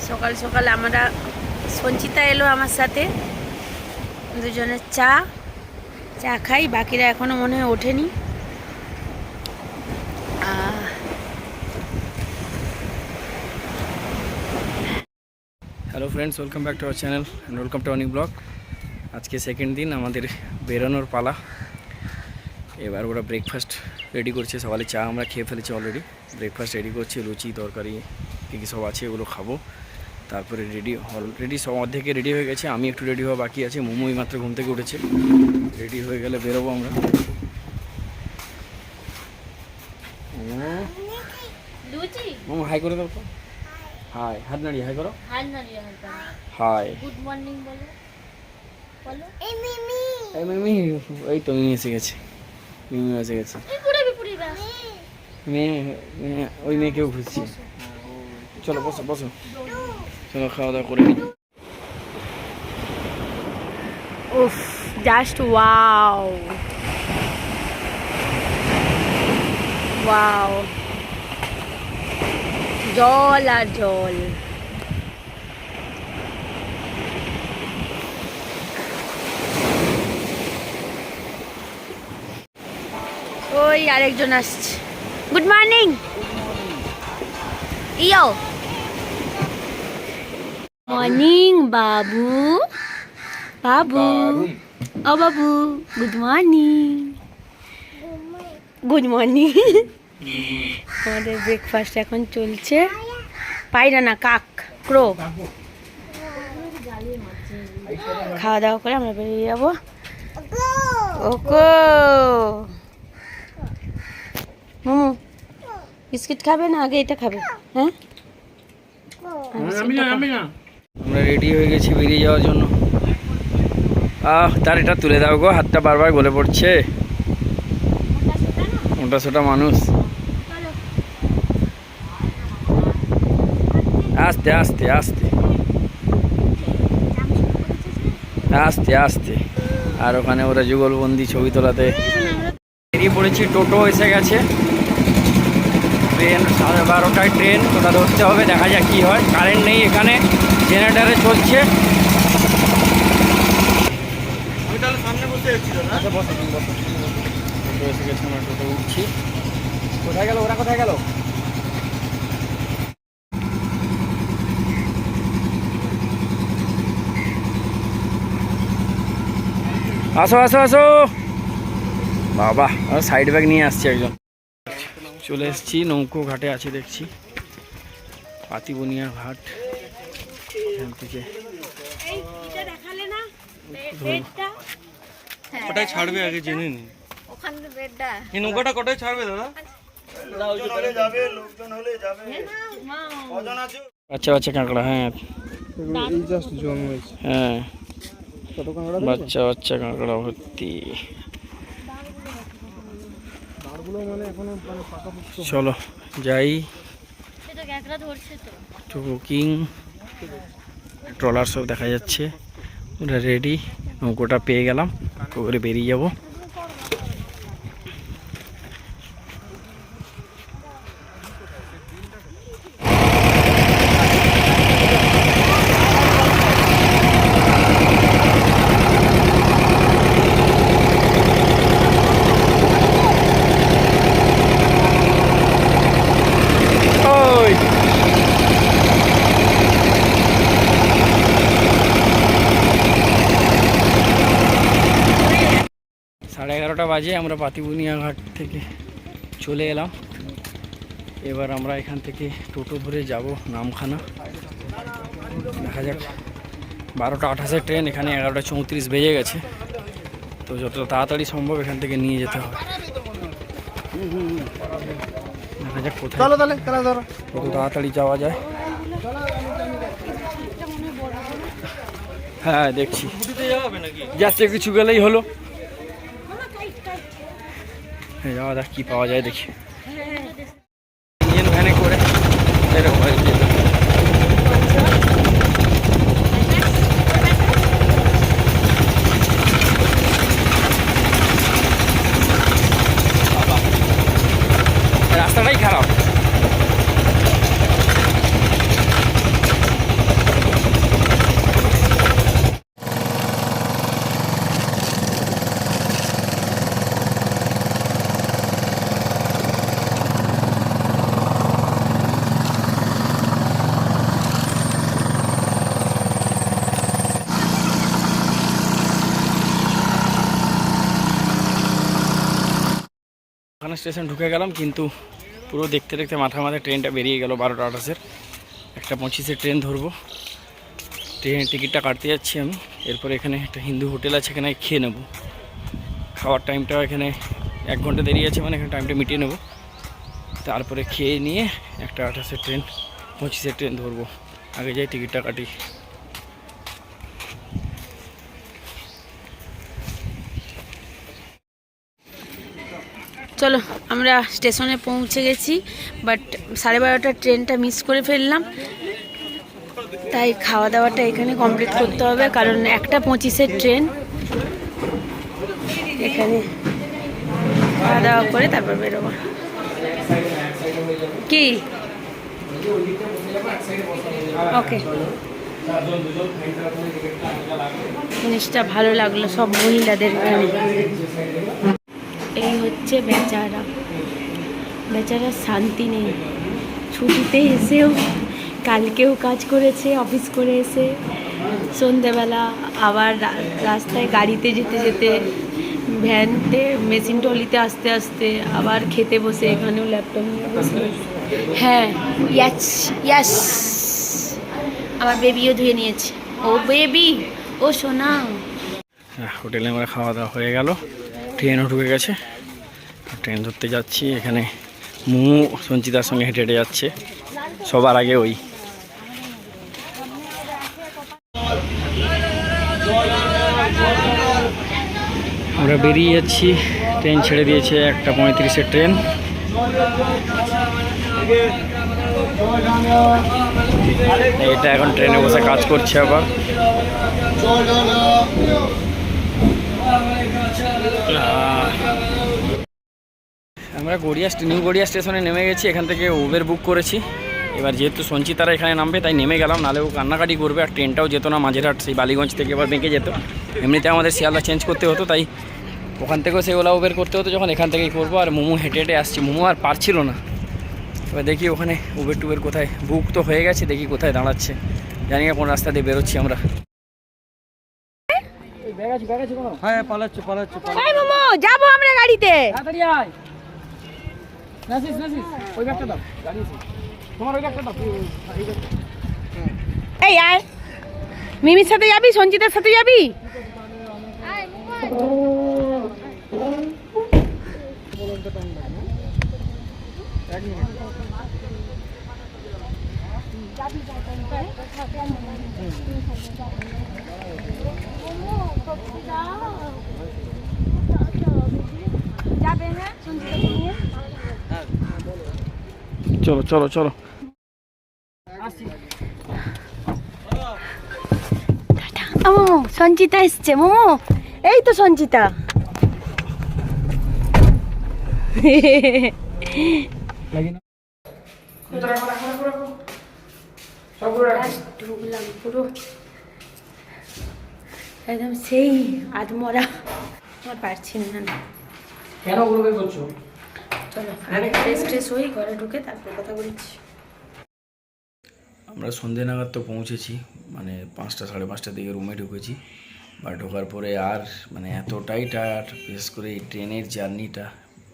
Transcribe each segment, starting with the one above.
সকাল সকাল আমরা সঞ্চিতা এলো আমার সাথে, দুজনের চা খাই, বাকিরা এখনো মনে হয় ওঠেনি। Hello friends, welcome back to our channel and welcome to Anik blog. আজকে সেকেন্ড দিন আমাদের বেরোনোর পালা। এবার ওরা ব্রেকফাস্ট রেডি করছে। সকালে চা আমরা খেয়ে ফেলেছি অলরেডি। ব্রেকফাস্ট রেডি করছে, লুচি তরকারি কী সব আছে এগুলো খাবো। তারপরে অলরেডি সব অর্ধেকে রেডি হয়ে গেছে, আমি একটু রেডি হওয়া বাকি আছে। মোমোই মাত্র ঘুম থেকে উঠেছে, রেডি হয়ে গেলে বেরোবো আমরা। মোমো হাই করে দাও তো। হাই, হাত নাড়িয়ে হাই করো। হাই, গুড মর্নিং বলো। এই মিমি, এই তো মিমি এসে গেছে। মিমি এসে গেছে। মেয়ে ওই মেয়েকেও খুঁজছি। চলো বসো বসো, চলো খাওয়া দাওয়া করে নিই। উফ, জাস্ট ওয়াও ওয়াও, জল আর জল। ওই আরেকজন আসছে। Good morning. ইয়ো মর্নিং বাবু। বাবু, ও বাবু, গুড মর্নিং। Good morning. আমাদের ব্রেকফাস্ট এখন চলছে। পায়রা না, কাক, ক্রো। খাওয়া দাওয়া করে আমরা বেরিয়ে যাবো। ওকো মোমো, বিস্কিট খাবে না আগে এটা খাবে? হ্যাঁ, আমরা রেডি হয়ে গেছি বেরিয়ে যাওয়ার জন্য। তার এটা তুলে দাও গো, হাতটা বারবার গলে পড়ছে। মোটা সোটা মানুষ। আস্তে আস্তে আস্তে আস্তে আস্তে। আর ওখানে ওরা যুগলবন্দি ছবি তোলাতে বেরিয়ে পড়েছি। টোটো এসে গেছে, ট্রেন 12:30টায় ট্রেন, ওটা ধরতে হবে। দেখা যাক কী হয়। কারেন্ট নেই এখানে, জেনারেটারে চলছে। আমি তাহলে সামনে বসে যাচ্ছিল না। বসো তুমি বসো। টোটো এসে গেছে, আমরা টোটো উঠছি। কোথায় গেল ওরা, কোথায় গেল? আসো আসো আসো বাবা, সাইড ব্যাগ নিয়ে আসছে একজন। চলে এসেছি, নৌকো ঘাটে আছে দেখছি, পাতিবনিয়া ঘাট। এখান থেকে কটায় ছাড়বে আগে জেনে নি। এই নৌকাটা কটায় ছাড়বে দাদা? বাচ্চা বাচ্চা কাঁকড়া। হ্যাঁ হ্যাঁ, বাচ্চা বাচ্চা কাঁকড়া ভর্তি। চলো যাই। তো বুকিং, ট্রলার সব দেখা যাচ্ছে, ওরা রেডি। নৌকোটা পেয়ে গেলাম, করে বেরিয়ে যাবো। সাড়ে 11টা বাজে, আমরা পাতিবনিয়া ঘাট থেকে চলে এলাম। এবার আমরা এখান থেকে টোটো ধরে যাব নামখানা। দেখা যাক, 12:28 ট্রেন, এখানে 11:34 বেজে গেছে। তো যত তাড়াতাড়ি সম্ভব এখান থেকে নিয়ে যেতে হবে। দেখা যাক কোথায় কত তাড়াতাড়ি যাওয়া যায়। হ্যাঁ দেখছি, যাচ্ছে কিছু গেলেই হলো। যাওয়া যাক কি পাওয়া যায় দেখি। ইঞ্জিন ভ্যানে করে রাস্তাটাই খারাপ। বেরানো স্টেশন ঢুকে গেলাম, কিন্তু পুরো দেখতে দেখতে মাথায় ট্রেনটা বেরিয়ে গেল 12:28-এর। 1:25-এর ট্রেন ধরবো। ট্রেনের টিকিটটা কাটতে যাচ্ছি আমি। এরপর এখানে একটা হিন্দু হোটেল আছে, এখানে খেয়ে নেবো। খাওয়ার টাইমটাও এখানে 1 ঘন্টা দেরি আছে, মানে এখানে টাইমটা মিটিয়ে নেবো। তারপরে খেয়ে নিয়ে 1:28-এর ট্রেন 25-এর ট্রেন ধরবো। আগে যাই টিকিটটা কাটি। চলো আমরা স্টেশনে পৌঁছে গেছি, বাট 12:30টার ট্রেনটা মিস করে ফেললাম, তাই খাওয়া দাওয়াটা এখানে কমপ্লিট করতে হবে, কারণ 1:25-এর ট্রেন। এখানে খাওয়া দাওয়া করে তারপর বেরোবো। কি ওকে, জিনিসটা ভালো লাগলো সব মহিলাদের এখানে। এই হচ্ছে বেচারা, বেচারা শান্তি নেই। ছুটিতে এসেও কালকেও কাজ করেছে, অফিস করে এসে সন্ধেবেলা আবার রাস্তায় গাড়িতে যেতে যেতে, ভ্যানতে, মেশিন টলিতে আসতে আসতে, আবার খেতে বসে এখানেও ল্যাপটপ নিয়ে বসে। হ্যাঁ, ইয়াস ইয়াস, আমার বেবিও ধুয়ে নিয়েছে। ও বেবি, ও সোনা। হোটেলে আমরা খাওয়া দাওয়া হয়ে গেল, ট্রেনও ঢুকে গেছে। ট্রেন ধরতে যাচ্ছি। এখানে মোমো সঞ্চিতার সঙ্গে হেঁটে হেঁটে যাচ্ছে, সবার আগে ওই। আমরা বেরিয়ে যাচ্ছি, ট্রেন ছেড়ে দিয়েছে। 1:35-এর ট্রেন। এটা এখন ট্রেনে বসে কাজ করছে আবার। আমরা নিউ গড়িয়া স্টেশনে নেমে গেছি। এখান থেকে উবের বুক করেছি। এবার যেহেতু সঞ্চিতারা এখানে নামবে, তাই নেমে গেলাম, নাহলে ও কান্নাকাটি করবে। আর ট্রেনটাও যেত না মাঝেরহাট, সেই বালিগঞ্জ থেকে এবার বেঁকে যেত। এমনিতে আমাদের শিয়ালদা চেঞ্জ করতে হতো, তাই ওখান থেকেও সেই ওলা উবের করতে হতো, যখন এখান থেকেই করবো। আর মোমো হেঁটে হেঁটে আসছি, মোমো আর পারছিল না। এবার দেখি ওখানে উবের টুবের কোথায় বুক তো হয়ে গেছে, দেখি কোথায় দাঁড়াচ্ছে। জানি না কোন রাস্তা দিয়ে বেরোচ্ছি আমরা। হ্যাঁ, পালাচ্ছে পালাচ্ছে। এই মোমো, যাবো আমরা গাড়িতে। তাড়াতাড়ি আয়। নাসিস ওই ব্যাগটা দাও, গাড়ি আছে তোমার, ওই ব্যাগটা দাও। এই আয়, মিমির সাথে যাবি, সঞ্চিতার সাথে যাবি? চলো চলো চলো। মোমো, সঞ্চিতা এসছে। মোমো, এই তো সঞ্চিতা। ঢুকলাম পুরো একদম সেই আধমরা। আর পারছি না। কেন ওগুলো করছো? চলো আগে ফ্রেশ হই, ঘরে ঢুকে তারপর কথা বলছি। আমরা সন্ধ্যে নাগাদ তো পৌঁছেছি, মানে 5টা 5:30টার দিকে রুমে ঢুকেছি। বা ঢোকার পরে আর মানে এতটাই টায়ার্ড, বিশেষ করে এই ট্রেনের জার্নিটা,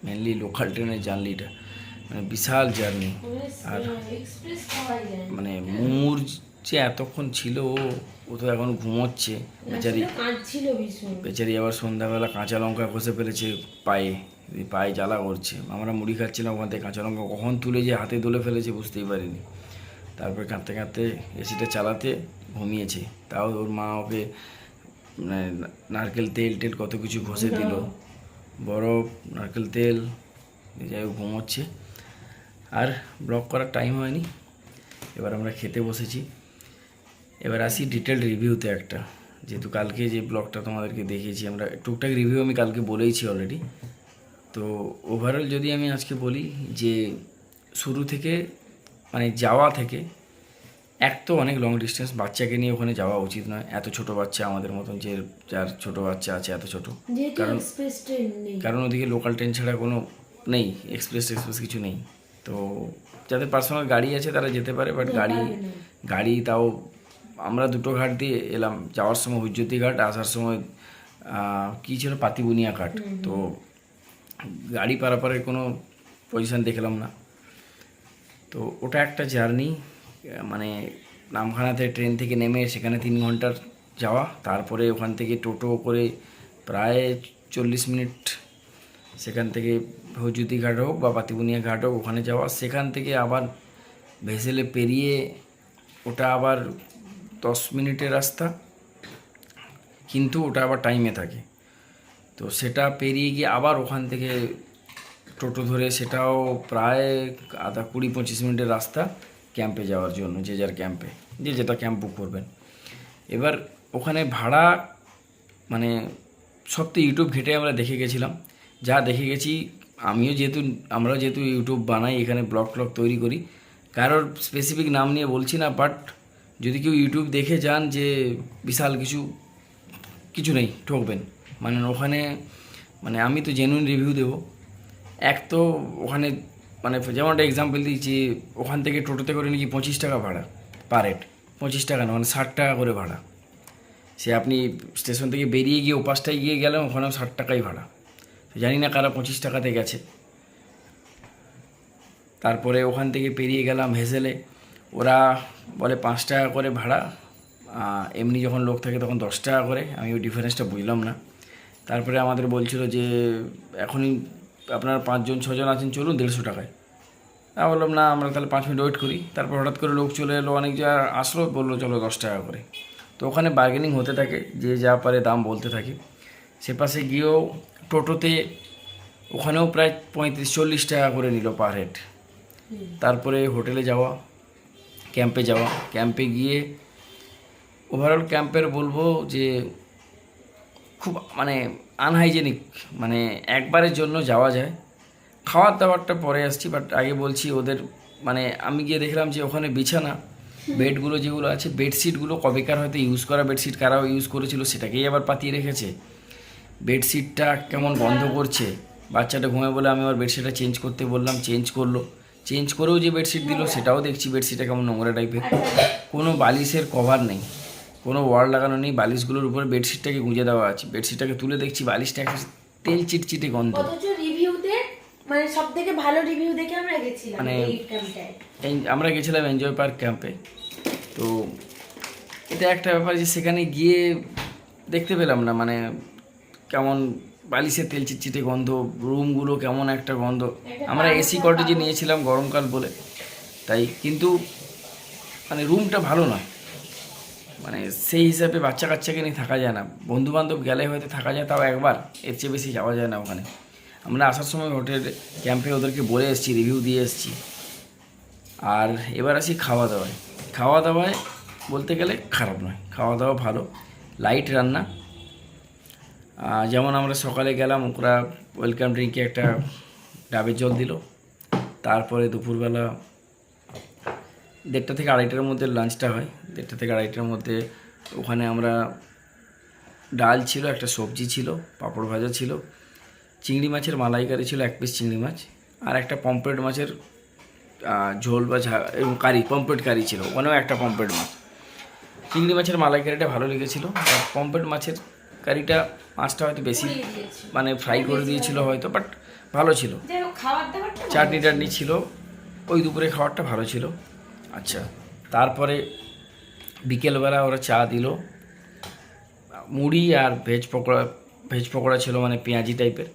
মেনলি লোকাল ট্রেনের জার্নিটা, মানে বিশাল জার্নি। আর মানে মুর যে এতক্ষণ ছিল, ও তো এখন ঘুমোচ্ছে বেচারি। আবার সন্ধ্যাবেলা কাঁচা লঙ্কা কষে ফেলেছে পায়ে জ্বালা করছে। আমরা মুড়ি খাচ্ছিলাম, ওখান থেকে কাঁচা লঙ্কা কখন তুলে যে হাতে তুলে ফেলেছে বুঝতেই পারিনি। তারপরে কাঁদতে কাঁদতে এসিটা চালাতে ঘুমিয়েছে। তাও ওর মা ওকে মানে নারকেল তেল কত কিছু ঘষে দিল, বরফ, নারকেল তেল, যাই হোক ঘুমোচ্ছে। আর ব্লগ করার টাইম হয়নি। এবার আমরা খেতে বসেছি। এবার আসি ডিটেল রিভিউতে একটা, যেহেতু কালকে যে ব্লগটা তোমাদেরকে দেখিয়েছি, আমরা টুকটাক রিভিউ আমি কালকে বলেইছি অলরেডি। তো ওভারঅল যদি আমি আজকে বলি, যে শুরু থেকে মানে যাওয়া থেকে, এক তো অনেক লং ডিস্টেন্স, বাচ্চাকে নিয়ে ওখানে যাওয়া উচিত নয়। এত ছোট বাচ্চা, আমাদের মতন যার ছোট বাচ্চা আছে এত ছোট, কারণ ওদিকে লোকাল ট্রেন ছাড়া কোনো নেই, এক্সপ্রেস কিছু নেই। তো যাদের পার্সোনাল গাড়ি আছে তারা যেতে পারে, বাট গাড়ি তাও আমরা 2টো ঘাট দিয়ে এলাম। যাওয়ার সময় হুজ্জতি ঘাট, আসার সময় কী ছিল পাতিবুনিয়া ঘাট। তো গাড়ি পারাপারের কোনো পজিশন দেখলাম না। তো ওটা একটা জার্নি, মানে নামখানাতে ট্রেন থেকে নেমে সেখানে 3 ঘন্টার যাওয়া, তারপরে ওখান থেকে টোটো করে প্রায় 40 মিনিট সেখান থেকে হজুতি ঘাট হোক বা পাতিবুনিয়া ঘাট হোক ওখানে যাওয়া, সেখান থেকে আবার ভেসেলে পেরিয়ে ওটা আবার 10 মিনিটের রাস্তা, কিন্তু ওটা আবার টাইমে থাকে। তো সেটা পেরিয়ে গিয়ে আবার ওখান থেকে টোটো ধরে সেটাও প্রায় 20-25 মিনিটের রাস্তা ক্যাম্পে যাওয়ার জন্য, যে যার ক্যাম্পে, যে যেটা ক্যাম্প বুক করবেন। এবার ওখানে ভাড়া মানে সব তো ইউটিউব ঘেটে আমরা দেখে গেছিলাম, যা দেখে গেছি আমরাও যেহেতু ইউটিউব বানাই, এখানে ব্লগ তৈরি করি, কারোর স্পেসিফিক নাম নিয়ে বলছি না, বাট যদি কেউ ইউটিউব দেখে যান যে বিশাল কিছু নেই, ঠকবেন। মানে ওখানে মানে আমি তো জেনুইন রিভিউ দেবো। এক তো ওখানে মানে যেমন একটা এক্সাম্পল দিচ্ছি, ওখান থেকে টোটোতে করে নাকি 25 টাকা ভাড়া পার হেড, 25 টাকা না, মানে 60 টাকা করে ভাড়া। সে আপনি স্টেশন থেকে বেরিয়ে গিয়ে ওপাশটায় গিয়ে গেলেন, ওখানেও 60 টাকাই ভাড়া। জানি না কারা 25 টাকাতে গেছে। তারপরে ওখান থেকে পেরিয়ে গেলাম হেসেলে, ওরা বলে 5 টাকা করে ভাড়া, এমনি যখন লোক থাকে তখন 10 টাকা করে। আমি ওই ডিফারেন্সটা বুঝলাম না। তারপরে আমাদের বলছিল যে এখনই আপনারা 5-6 জন আছেন, চলুন 150 টাকায়। তা বললাম না, আমরা তাহলে 5 মিনিট ওয়েট করি। তারপর হঠাৎ করে লোক চলে এলো, অনেক যা আসলো, বললো চলো 10 টাকা করে। তো ওখানে বার্গেনিং হতে থাকে, যে যা পারে দাম বলতে থাকে। সে পাশে গিয়েও টোটোতে ওখানেও প্রায় 35-40 টাকা করে নিল পার হেড। তারপরে হোটেলে যাওয়া, ক্যাম্পে যাওয়া, ক্যাম্পে গিয়ে ওভারঅল ক্যাম্পের বলবো যে খুব মানে আনহাইজেনিক, মানে একবারের জন্য যাওয়া যায়। খাওয়ার দাওয়ারটা পরে আসছি, বাট আগে বলছি ওদের মানে আমি গিয়ে দেখলাম যে ওখানে বিছানা বেডগুলো যেগুলো আছে, বেডশিটগুলো কবেকার হয়তো ইউজ করা বেডশিট, কারাও ইউজ করেছিল সেটাকেই আবার পাতিয়ে রেখেছে। বেডশিটটা কেমন গন্ধ করছে। বাচ্চাটা ঘুমে বলে আমি আবার বেডশিটটা চেঞ্জ করতে বললাম, চেঞ্জ করলো। চেঞ্জ করেও যে বেডশিট দিল সেটাও দেখছি বেডশিটটা কেমন নোংরা টাইপের। কোনো বালিশের কভার নেই, কোনো ওয়ার লাগানো নেই, বালিশগুলোর উপরে বেডশিটটাকে গুঁজে দেওয়া আছে। বেডশিটটাকে তুলে দেখছি বালিশটা একটা তেল চিটচিটে গন্ধ। অথচ রিভিউতে মানে সবথেকে ভালো রিভিউ দেখে আমরা গেছিলাম মানে এই ক্যাম্পটায়। আমরা গেছিলাম এনজয় পার্ক ক্যাম্পে। তো এটা একটা ব্যাপার যে সেখানে গিয়ে দেখতে পেলাম না মানে কেমন বালিশের তেল চিটচিটে গন্ধ, রুমগুলো কেমন একটা গন্ধ। আমরা এসি কটেজে নিয়েছিলাম গরমকাল বলে, তাই কিন্তু মানে রুমটা ভালো না, মানে সেই হিসাবে বাচ্চা কাচ্চাকে নিয়ে থাকা যায় না। বন্ধুবান্ধব গেলে হয়তো থাকা যায়, তাও একবার, এর চেয়ে বেশি যাওয়া যায় না ওখানে। আমরা আসার সময় হোটেল ক্যাম্পে ওদেরকে বলে এসেছি, রিভিউ দিয়ে এসেছি। আর এবার আসি খাওয়া দাওয়ায়। খাওয়া দাওয়ায় বলতে গেলে খারাপ নয়, খাওয়া দাওয়া ভালো, লাইট রান্না। যেমন আমরা সকালে গেলাম, ওরা ওয়েলকাম ড্রিঙ্কে একটা ডাবের জল দিল। তারপরে দুপুরবেলা 1:30 থেকে 2:30টার মধ্যে লাঞ্চটা হয়। 1:30 থেকে 2:30টার মধ্যে ওখানে আমরা ডাল ছিল, একটা সবজি ছিল, পাঁপড় ভাজা ছিল, চিংড়ি মাছের মালাইকারি ছিল 1 পিস চিংড়ি মাছ, আর একটা পমফ্রেট মাছের ঝোল বা এবং কারি, পমফ্রেট কারি ছিল। ওখানেও একটা পমফ্রেট মাছ। চিংড়ি মাছের মালাইকারিটা ভালো লেগেছিলো, আর পমফ্রেট মাছের কারিটা মাছটা হয়তো বেশি মানে ফ্রাই করে দিয়েছিল হয়তো, বাট ভালো ছিল। চাটনি টাটনি ছিল, ওই দুপুরে খাবারটা ভালো ছিল। আচ্ছা, তারপরে বিকেলবেলা ওরা চা দিল, মুড়ি আর ভেজ পকোড়া ছিল, মানে পেঁয়াজি টাইপের।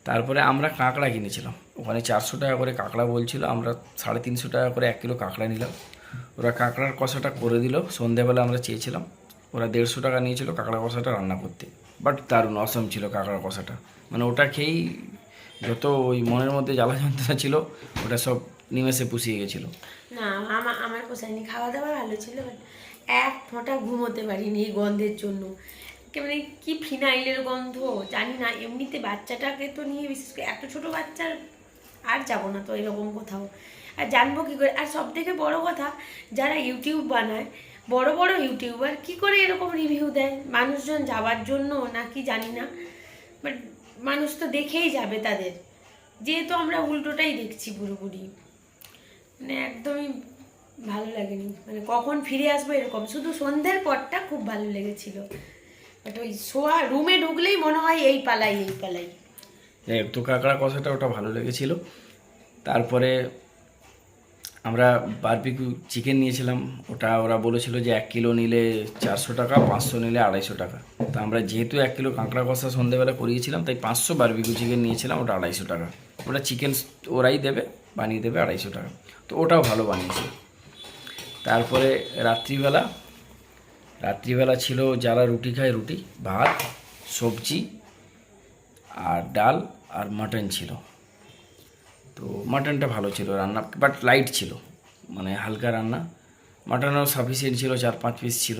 তারপরে আমরা কাঁকড়া কিনেছিলাম, ওখানে 400 টাকা করে কাঁকড়া বলছিল, আমরা 350 টাকা করে 1 কিলো কাঁকড়া নিলাম। ওরা কাঁকড়ার কষাটা করে দিল, সন্ধ্যাবেলা আমরা চেয়েছিলাম, ওরা 150 টাকা নিয়েছিল কাঁকড়া কষাটা রান্না করতে। বাট দারুণ অসম ছিল কাঁকড়া কষাটা, মানে ওটা খেয়েই যত ওই মনের মধ্যে জ্বালা যন্ত্রণা ছিল ওটা সব নিমেষে পুষিয়ে গেছিলো। না আমার পোষায়নি, খাওয়া দাওয়া ভালো ছিল, বাট এক ফোঁটা ঘুমোতে পারিনি এই গন্ধের জন্য। মানে কি ফিনাইলের গন্ধ জানি না। এমনিতে বাচ্চাটাকে তো নিয়ে, বিশেষ করে এত ছোট বাচ্চার আর যাবো না তো এরকম কোথাও, আর জানবো কী করে। আর সব থেকে বড়ো কথা, যারা ইউটিউব বানায়, বড় বড় ইউটিউবার কী করে এরকম রিভিউ দেয়? মানুষজন যাওয়ার জন্য নাকি জানি না, বাট মানুষ তো দেখেই যাবে তাদের, যেহেতু আমরা উল্টোটাই দেখছি পুরোপুরি। মানে একদমই ভালো লাগেনি, মানে কখন ফিরে আসবো এরকম। শুধু সন্ধ্যের পরটা খুব ভালো লেগেছিল, বাট ওই শোয়া রুমে ঢুকলেই মনে হয় এই পালাই। যাই হোক, তো কাঁকড়া কষাটা ওটা ভালো লেগেছিল। তারপরে আমরা বারবিকিউ চিকেন নিয়েছিলাম, ওটা ওরা বলেছিল যে 1 কিলো নিলে 400 টাকা, 500 নিলে 250 টাকা। তো আমরা যেহেতু 1 কিলো কাঁকড়া কষা সন্ধ্যেবেলা করিয়েছিলাম, তাই 500 বারবিকিউ চিকেন নিয়েছিলাম, ওটা 250 টাকা। ওটা চিকেন ওরাই দেবে, বানিয়ে দেবে 250 টাকা। তো ওটাও ভালো বানিয়েছে। তারপরে রাত্রিবেলা ছিল যারা রুটি খায় রুটি, ভাত, সবজি আর ডাল আর মাটন ছিল। তো মাটনটা ভালো ছিল রান্না, বাট লাইট ছিল, মানে হালকা রান্না। মাটনও সাফিসিয়েন্ট ছিল, 4-5 পিস ছিল,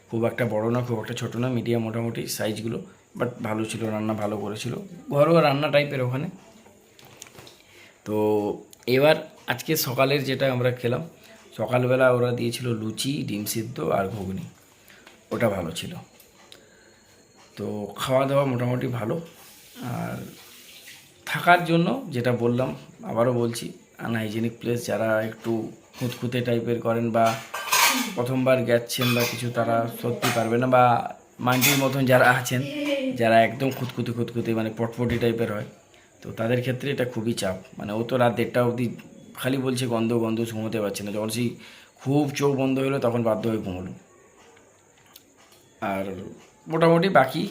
খুব একটা বড় না খুব একটা ছোটো না, মিডিয়াম মোটামুটি সাইজগুলো, বাট ভালো ছিল, রান্না ভালো করেছিল, ঘরোয়া রান্না টাইপের ওখানে। তো এবার আজকে সকালের যেটা আমরা খেলাম, সকালবেলা ওরা দিয়েছিল লুচি, ডিম সিদ্ধ আর ঘুগনি, ওটা ভালো ছিল। তো খাওয়া দাওয়া মোটামুটি ভালো। আর থাকার জন্য যেটা বললাম, আবারও বলছি, আনহাইজেনিক প্লেস, যারা একটু খুঁতখুঁতে টাইপের করেন বা প্রথমবার গেছেন বা কিছু, তারা সত্যি পারবে না, বা মান্টির মতন যারা আছেন, যারা একদম খুঁতখুঁতে মানে পটপটি টাইপের হয়, তো তাদের ক্ষেত্রে এটা খুবই চাপ। মানে ও তো রাত 1টা অবধি খালি বলছে গন্ধ গন্ধ, ঘুমোতে পারছে না। যখন সেই খুব চোখ বন্ধ হলো তখন বাধ্য হয়ে ঘুমোলো। আর মোটামুটি বাকি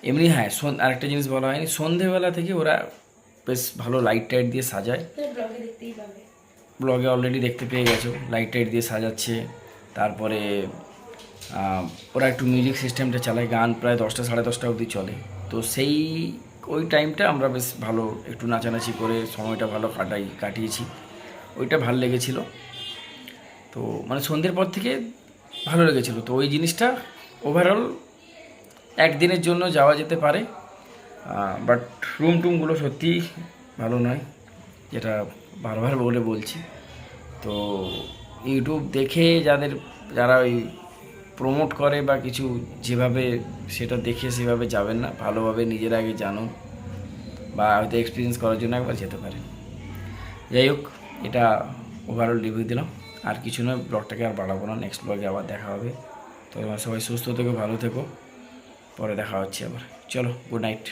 এমনি, হ্যাঁ আরেকটা জিনিস বলা হয়নি, সন্ধেবেলা থেকে ওরা বেশ ভালো লাইট টাইট দিয়ে সাজায়। ব্লগে অলরেডি দেখতে পেয়ে গেছো, লাইট টাইট দিয়ে সাজাচ্ছে। তারপরে ওরা একটু মিউজিক সিস্টেমটা চালায়, গান প্রায় 10টা 10:30 অবধি চলে। তো ওই টাইমটা আমরা বেশ ভালো একটু নাচানাচি করে সময়টা ভালো কাটিয়েছি, ওইটা ভালো লেগেছিল। তো মানে সন্ধ্যের পর থেকে ভালো লেগেছিল। তো ওই জিনিসটা ওভারঅল একদিনের জন্য যাওয়া যেতে পারে, বাট রুমগুলো সত্যিই ভালো নয়, যেটা বারবার বলছি। তো ইউটিউব দেখে যারা ওই প্রমোট করে বা কিছু, যেভাবে সেটা দেখে সেভাবে যাবেন না, ভালোভাবে নিজের আগে জানুন বা হয়তো এক্সপিরিয়েন্স করার জন্য একবার যেতে পারেন। যাই হোক, এটা ওভারঅল রিভিউ দিলাম, আর কিছু নয়, ব্লগটাকে আর বাড়াবো না, নেক্সট ব্লগে আবার দেখা হবে। তো সবাই সুস্থ থেকো, ভালো থেকো, পরে দেখা হচ্ছে আবার। চলো, গুড নাইট।